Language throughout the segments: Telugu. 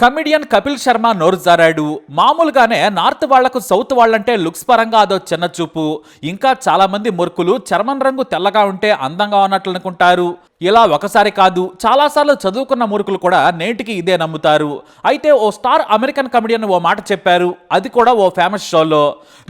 కమిడియన్ కపిల్ శర్మ నోరు జారాడు. మామూలుగానే నార్త్ వాళ్లకు సౌత్ వాళ్ళంటే లుక్స్ పరంగా అదో చిన్న చూపు. ఇంకా చాలా మంది మూర్ఖులు చర్మం రంగు తెల్లగా ఉంటే అందంగా ఉన్నట్లు అనుకుంటారు. ఇలా ఒకసారి కాదు చాలాసార్లు చదువుకున్న మూర్ఖులు కూడా నేటికి ఇదే నమ్ముతారు. అయితే ఓ స్టార్ అమెరికన్ కమెడియన్ ఓ మాట చెప్పారు, అది కూడా ఓ ఫేమస్ షోలో.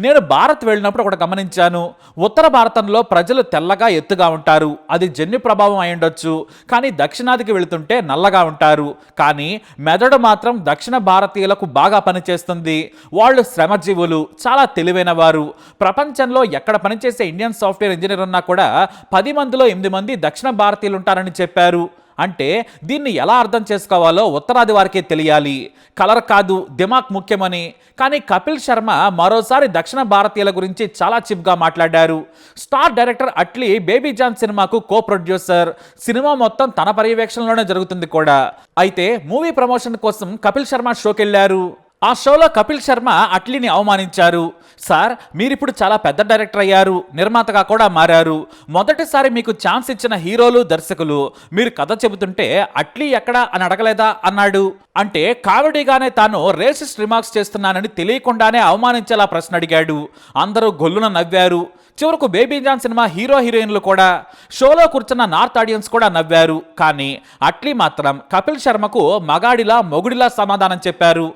నేను భారత్ వెళ్ళినప్పుడు ఒకటి గమనించాను. ఉత్తర భారతంలో ప్రజలు తెల్లగా ఎత్తుగా ఉంటారు, అది జన్యు ప్రభావం అయ్యుండొచ్చు. కానీ దక్షిణాదికి వెళుతుంటే నల్లగా ఉంటారు. కానీ మెదడు మాత్రం దక్షిణ భారతీయులకు బాగా పనిచేస్తుంది. వాళ్ళు శ్రమజీవులు, చాలా తెలివైన వారు. ప్రపంచంలో ఎక్కడ పనిచేసే ఇండియన్ సాఫ్ట్వేర్ ఇంజనీర్ ఉన్నా కూడా 10 మందిలో 8 మంది దక్షిణ భారతీయులు ఉంటారని చెప్పారు. అంటే దీన్ని ఎలా అర్థం చేసుకోవాలో ఉత్తరాది వారికే తెలియాలి. కలర్ కాదు దిమాగ్ ముఖ్యమని. కానీ కపిల్ శర్మ మరోసారి దక్షిణ భారతీయుల గురించి చాలా చిప్గా మాట్లాడారు. Star director Atlee Baby John సినిమాకు కో ప్రొడ్యూసర్. సినిమా మొత్తం తన పర్యవేక్షణలోనే జరుగుతుంది కూడా. అయితే మూవీ ప్రమోషన్ కోసం కపిల్ శర్మ షోకి వెళ్ళారు. ఆ షోలో కపిల్ శర్మ అట్లీని అవమానించారు. సార్, మీరిప్పుడు చాలా పెద్ద డైరెక్టర్ అయ్యారు, నిర్మాతగా కూడా మారారు. మొదటిసారి మీకు ఛాన్స్ ఇచ్చిన హీరోలు దర్శకులు మీరు కథ చెబుతుంటే అట్లీ ఎక్కడా అని అడగలేదా అన్నాడు. అంటే కామెడీగానే తాను రేసిస్ట్ రిమార్క్స్ చేస్తున్నానని తెలియకుండానే అవమానించేలా ప్రశ్న అడిగాడు. అందరూ గొల్లున నవ్వారు. చివరకు బేబీ జాన్ సినిమా హీరో హీరోయిన్లు కూడా, షోలో కూర్చున్న నార్త్ ఆడియన్స్ కూడా నవ్వారు. కానీ అట్లీ మాత్రం కపిల్ శర్మకు మగాడిలా మొగుడిలా సమాధానం చెప్పారు.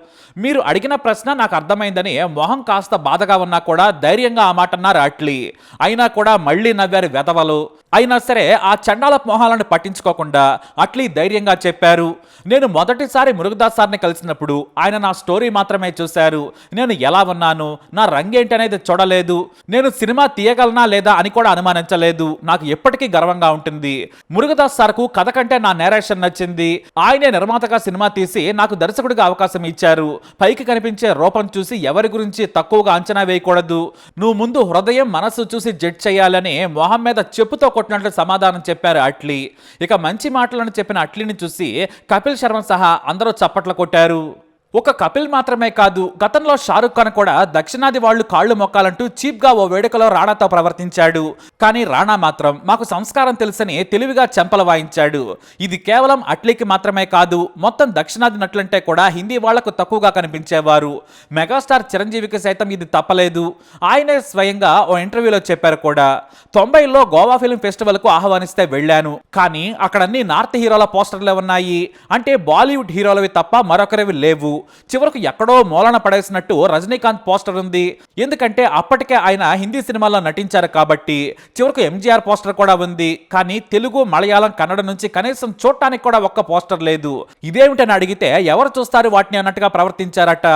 మీరు అడిగిన ప్రశ్న నాకు అర్థమైందని మొహం కాస్త బాధగా ఉన్నా కూడా ధైర్యంగా ఆ మాట అన్నారు అట్లీ. అయినా కూడా మళ్ళీ నవ్వారు వెధవలు. అయినా సరే ఆ చండాల మొహాలను పట్టించుకోకుండా అట్లీ ధైర్యంగా చెప్పారు, నేను మొదటిసారి మురుగదాస్ సార్ని కలిసినప్పుడు ఆయన నా స్టోరీ మాత్రమే చూశారు. నేను ఎలా ఉన్నాను, నా రంగేంటి అనేది చూడలేదు. నేను సినిమా తీయగలనా లేదా అని కూడా అనుమానించలేదు. నాకు ఎప్పటికీ గర్వంగా ఉంటుంది. మురుగదాస్ సార్కు కథ కంటే నా నేరేషన్ నచ్చింది. ఆయనే నిర్మాతగా సినిమా తీసి నాకు దర్శకుడిగా అవకాశం ఇచ్చారు. పైకి కనిపించే రూపం చూసి ఎవరి గురించి తక్కువగా అంచనా వేయకూడదు. నువ్వు ముందు హృదయం మనసు చూసి జడ్జ్ చేయాలని మొహం మీద చెప్పుతో కొట్టినట్లు సమాధానం చెప్పారు అట్లీ. ఇక మంచి మాటలను చెప్పిన అట్లీని చూసి కపిల్ శర్మ సహా అందరూ చప్పట్లు కొట్టారు. ఒక కపిల్ మాత్రమే కాదు, గతంలో షారుఖ్ ఖాన్ కూడా దక్షిణాది వాళ్ళు కాళ్లు మొక్కాలంటూ చీప్గా ఓ వేడుకలో రాణాతో ప్రవర్తించాడు. కానీ రాణా మాత్రం మాకు సంస్కారం తెలుసని తెలివిగా చెంపలు వాయించాడు. ఇది కేవలం అట్లీకి మాత్రమే కాదు, మొత్తం దక్షిణాది నటులంటే కూడా హిందీ వాళ్లకు తక్కువగా కనిపించేవారు. మెగాస్టార్ చిరంజీవికి సైతం ఇది తప్పలేదు. ఆయనే స్వయంగా ఓ ఇంటర్వ్యూలో చెప్పారు కూడా. 90లో గోవా ఫిల్మ్ ఫెస్టివల్కు ఆహ్వానిస్తే వెళ్ళాను, కానీ అక్కడన్నీ నార్త్ హీరోల పోస్టర్లే ఉన్నాయి. అంటే బాలీవుడ్ హీరోలవి తప్ప మరొకరివి లేవు. చివరకు ఎక్కడో మూలన పడేసినట్టు రజనీకాంత్ పోస్టర్ ఉంది. ఎందుకంటే అప్పటికే ఆయన హిందీ సినిమాల్లో నటించారు కాబట్టి. చివరకు ఎంజీఆర్ పోస్టర్ కూడా ఉంది. కానీ తెలుగు, మలయాళం, కన్నడ నుంచి కనీసం చూడటానికి కూడా ఒక్క పోస్టర్ లేదు. ఇదేమిటని అడిగితే ఎవరు చూస్తారు వాటిని అన్నట్టుగా ప్రవర్తించారట.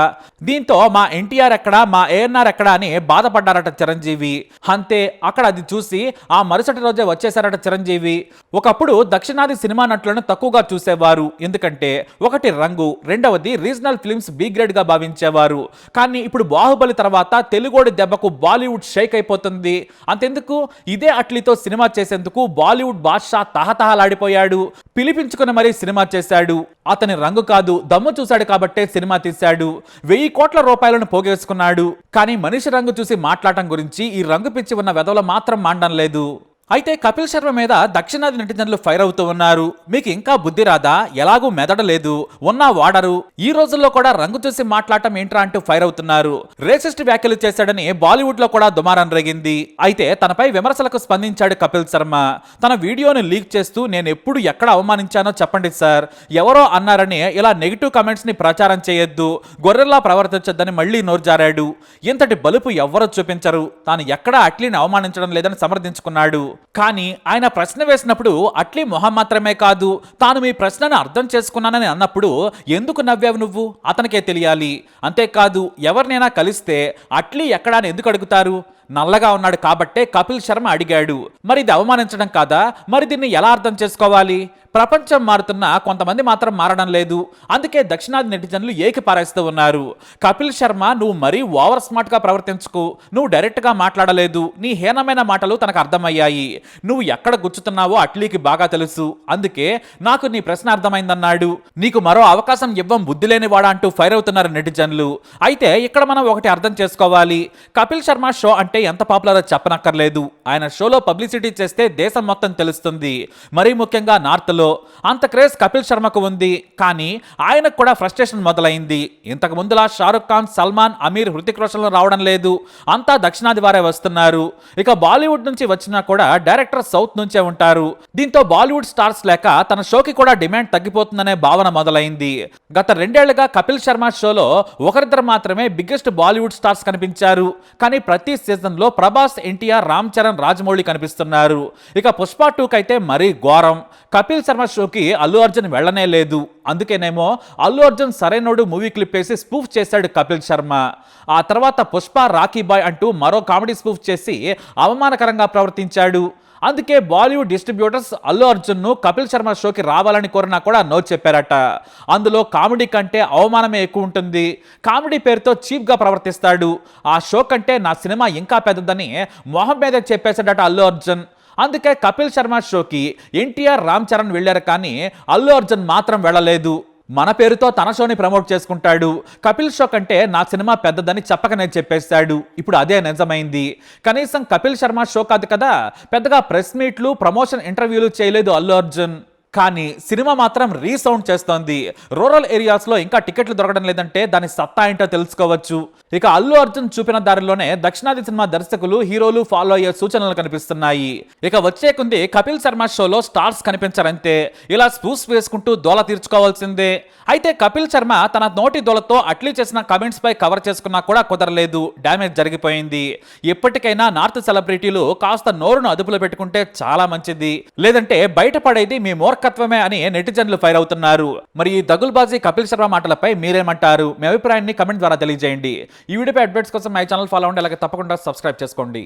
దీంతో మా ఎన్టీఆర్ ఎక్కడా, మా ఏఎన్ఆర్ ఎక్కడా అని బాధపడ్డారట చిరంజీవి. అంతే, అక్కడ అది చూసి ఆ మరుసటి రోజే వచ్చేసారట చిరంజీవి. ఒకప్పుడు దక్షిణాది సినిమా నటులను తక్కువగా చూసేవారు. ఎందుకంటే ఒకటి రంగు, రెండవది రీజనల్ ఫిల్మ్స్ బి గ్రేడ్ గా భావించేవారు. కానీ ఇప్పుడు బాహుబలి తర్వాత తెలుగోడి దెబ్బకు బాలీవుడ్ షేక్ అయిపోతుంది. అంతెందుకు, ఇదే అట్లీతో సినిమా చేసేందుకు బాలీవుడ్ బాద్షా తహతహలాడిపోయాడు. పిలిపించుకుని మరీ సినిమా చేశాడు. అతని రంగు కాదు దమ్ము చూశాడు కాబట్టే సినిమా తీశాడు. 1000 కోట్ల రూపాయలను పోగేసుకున్నాడు. కానీ మనిషి రంగు చూసి మాట్లాడటం గురించి ఈ రంగు పిచ్చి ఉన్న వెధవలు మాత్రం మాండం లేదు. అయితే కపిల్ శర్మ మీద దక్షిణాది నెటిజన్లు ఫైర్ అవుతూ ఉన్నారు. మీకు ఇంకా బుద్ధి రాదా, ఎలాగూ మెదడలేదు, ఉన్నా వాడరు, ఈ రోజుల్లో కూడా రంగు చూసి మాట్లాడటం ఏంట్రా అంటూ ఫైర్ అవుతున్నారు. రేసిస్ట్ వ్యాఖ్యలు చేశాడని బాలీవుడ్ లో కూడా దుమారం రేగింది. అయితే తనపై విమర్శలకు స్పందించాడు కపిల్ శర్మ. తన వీడియోని లీక్ చేస్తూ నేను ఎప్పుడు ఎక్కడ అవమానించానో చెప్పండి సార్, ఎవరో అన్నారని ఇలా నెగిటివ్ కమెంట్స్ ని ప్రచారం చేయొద్దు, గొర్రెల్లా ప్రవర్తించొద్దని మళ్ళీ నోరు జారాడు. ఇంతటి బలుపు ఎవ్వరూ చూపించరు. తాను ఎక్కడా అట్లీని అవమానించడం లేదని సమర్థించుకున్నాడు. కానీ ఆయన ప్రశ్న వేసినప్పుడు అట్లీ మొహం మాత్రమే కాదు, తాను మీ ప్రశ్నను అర్థం చేసుకున్నానని అన్నప్పుడు ఎందుకు నవ్వావు నువ్వు అతనికే తెలియాలి. అంతేకాదు, ఎవరినైనా కలిస్తే అట్లీ ఎక్కడా అని ఎందుకు అడుగుతారు? నల్లగా ఉన్నాడు కాబట్టే కపిల్ శర్మ అడిగాడు. మరి ఇది అవమానించడం కాదా? మరి దీన్ని ఎలా అర్థం చేసుకోవాలి? ప్రపంచం మారుతున్నా కొంతమంది మాత్రం మారడం లేదు. అందుకే దక్షిణాది నెటిజన్లు ఏకిపారేస్తూ ఉన్నారు. కపిల్ శర్మ, నువ్వు మరీ ఓవర్ స్మార్ట్ గా ప్రవర్తించుకు. నువ్వు డైరెక్ట్ గా మాట్లాడలేదు. నీ హీనమైన మాటలు తనకు అర్థమయ్యాయి. నువ్వు ఎక్కడ గుచ్చుతున్నావో అట్లీకి బాగా తెలుసు. అందుకే నాకు నీ ప్రశ్న అర్థమైందన్నాడు. నీకు మరో అవకాశం ఇవ్వం బుద్ధి లేనివాడా అంటూ ఫైర్ అవుతున్నారు నెటిజన్లు. అయితే ఇక్కడ మనం ఒకటి అర్థం చేసుకోవాలి. కపిల్ శర్మ షో అంటే ఎంత పాపులరో చెప్పనక్కర్లేదు. ఆయన షోలో పబ్లిసిటీ చేస్తే దేశం మొత్తం తెలుస్తుంది. మరీ ముఖ్యంగా నార్త్ లో లో. అంత క్రేజ్ కపిల్ శర్మకు ఉంది, కానీ ఆయనకు కూడా ఫ్రస్ట్రేషన్ మొదలైంది. ఇంతకు ముందులా షారుఖ్ ఖాన్, సల్మాన్, అమీర్, హృతిక్ రోషన్లు రావడం లేదు, అంతా దక్షిణాది వారే వస్తున్నారు. ఇక బాలీవుడ్ నుంచి వచ్చినా కూడా డైరెక్టర్ సౌత్ నుంచే ఉంటారు. దీంతో బాలీవుడ్ స్టార్స్ లేక తన షోకి కూడా డిమాండ్ తగ్గిపోతుందనే భావన మొదలైంది. గత 2 ఏళ్లుగా కపిల్ శర్మ షోలో ఒకరిద్దరు మాత్రమే బిగ్గెస్ట్ బాలీవుడ్ స్టార్స్ కనిపించారు. కానీ ప్రతి సీజన్ లో ప్రభాస్, ఎన్టీఆర్, రామ్ చరణ్, రాజమౌళి కనిపిస్తున్నారు. ఇక పుష్ప 2 కైతే మరీ ఘోరం. కపిల్ శర్మ షోకి అల్లు అర్జున్ వెళ్ళనే లేదు. అందుకేనేమో అల్లు అర్జున్ సరైనోడు మూవీ క్లిప్ వేసి స్పూఫ్ చేశాడు కపిల్ శర్మ. ఆ తర్వాత పుష్ప, రాఖీ బాయ్ అంటూ మరో కామెడీ స్పూఫ్ చేసి అవమానకరంగా ప్రవర్తించాడు. అందుకే బాలీవుడ్ డిస్ట్రిబ్యూటర్స్ అల్లు అర్జున్ను కపిల్ శర్మ షోకి రావాలని కోరినా కూడా నో చెప్పారట. అందులో కామెడీ కంటే అవమానమే ఎక్కువ ఉంటుంది. కామెడీ పేరుతో చీప్గా ప్రవర్తిస్తాడు. ఆ షో కంటే నా సినిమా ఇంకా పెద్దదని మొహం మీద చెప్పేశాడట అల్లు అర్జున్. అందుకే కపిల్ శర్మ షోకి ఎన్టీఆర్, రామ్ చరణ్ వెళ్ళారు, కానీ అల్లు అర్జున్ మాత్రం వెళ్ళలేదు. మన పేరుతో తన షోని ప్రమోట్ చేసుకుంటాడు. కపిల్ షో కంటే నా సినిమా పెద్దదని చెప్పకనే చెప్పేశాడు. ఇప్పుడు అదే నిజమైంది. కనీసం కపిల్ శర్మ షో కాదు కదా, పెద్దగా ప్రెస్ మీట్లు, ప్రమోషన్ ఇంటర్వ్యూలు చేయలేదు అల్లు అర్జున్. కానీ సినిమా మాత్రం రీసౌండ్ చేస్తోంది. రూరల్ ఏరియాస్లో ఇంకా టికెట్లు దొరకడం లేదంటే దాని సత్తా ఏంటో తెలుసుకోవచ్చు. ఇక అల్లు అర్జున్ చూపిన దారిలోనే దక్షిణాది సినిమా దర్శకులు, హీరోలు ఫాలో అయ్యే సూచనలు కనిపిస్తున్నాయి. ఇక వచ్చే కొంది కపిల్ శర్మ షోలో స్టార్స్ కనిపించరంతే, ఇలా స్పూస్ వేసుకుంటూ దోల తీర్చుకోవాల్సిందే. అయితే కపిల్ శర్మ తన నోటి దోలతో అట్లీ చేసిన కమెంట్స్ పై కవర్ చేసుకున్నా కూడా కుదరలేదు, డ్యామేజ్ జరిగిపోయింది. ఎప్పటికైనా నార్త్ సెలబ్రిటీలు కాస్త నోరును అదుపులో పెట్టుకుంటే చాలా మంచిది, లేదంటే బయటపడేది మీ మూర్ఖత్వమే అని నెటిజన్లు ఫైర్ అవుతున్నారు. మరి ఈ దగుల్బాజీ కపిల్ శర్మ మాటలపై మీరేమంటారు? మీ అభిప్రాయాన్ని కమెంట్ ద్వారా తెలియజేయండి. ఈ వీడియోపై అప్డేట్స్ కోసం మై ఛానల్ ఫాలో అవ్వండి, అలాగే తప్పకుండా సబ్స్క్రైబ్ చేసుకోండి.